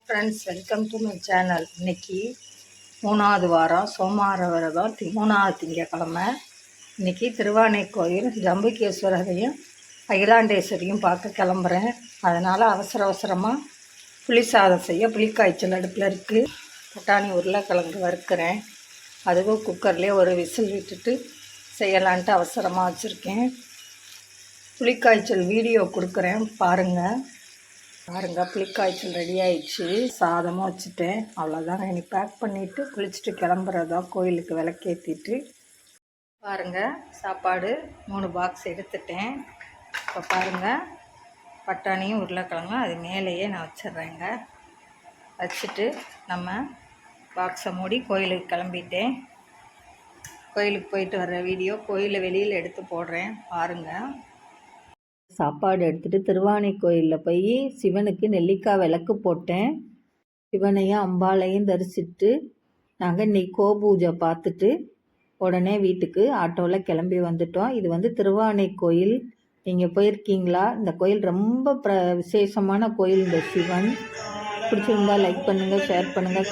Friends, welcome to my channel. இன்னைக்கு 3வது வாரம் சோமவார விரதம், 3வது திங்கக்கிழமை. இன்னைக்கு திருவானைக்கோயில் ஜம்புகேஸ்வரரையும் அகிலாண்டேஸ்வரியும் பார்க்க கிளம்புறேன். அதனால் அவசரமாக புளி சாதம் செய்ய புளிக்காய்ச்சல் அடுப்பில் இருக்குது. பட்டாணி உருளைக்கிழங்கு வறுக்கிறேன். அதுவும் குக்கர்லேயே ஒரு விசில் விட்டுட்டு செய்யலான்ட்டு அவசரமாக வச்சுருக்கேன். புளிக்காய்ச்சல் வீடியோ கொடுக்குறேன் பாருங்கள். புளிக்காய்ச்சல் ரெடி ஆயிடுச்சு. சாதமும் வச்சுட்டேன். அவ்வளோதாங்க. இனி பேக் பண்ணிவிட்டு குளிச்சுட்டு கிளம்புறதா கோயிலுக்கு விளக்கேற்றிட்டு. பாருங்கள், சாப்பாடு 3 பாக்ஸ் எடுத்துட்டேன். இப்போ பாருங்கள், பட்டாணியும் உருளைக்கிழங்கும் அது மேலேயே நான் வச்சிட்றேங்க. வச்சுட்டு நம்ம பாக்ஸை மூடி கோயிலுக்கு கிளம்பிட்டேன். கோயிலுக்கு போயிட்டு வர்ற வீடியோ கோயிலை வெளியில் எடுத்து போடுறேன் பாருங்கள். சாப்பாடு எடுத்துகிட்டு திருவானைக்கோயிலில் போய் சிவனுக்கு நெல்லிக்காய் விளக்கு போட்டேன். சிவனையும் அம்பாளையும் தரிசிட்டு நாங்கள் இன்னைக்கு கோபூஜை பார்த்துட்டு உடனே வீட்டுக்கு ஆட்டோவில் கிளம்பி வந்துட்டோம். இது திருவானைக்கோயில். நீங்கள் போயிருக்கீங்களா? இந்த கோயில் ரொம்ப விசேஷமான கோயில். இந்த சிவன் பிடிச்சிருந்தா லைக் பண்ணுங்கள், ஷேர் பண்ணுங்கள்.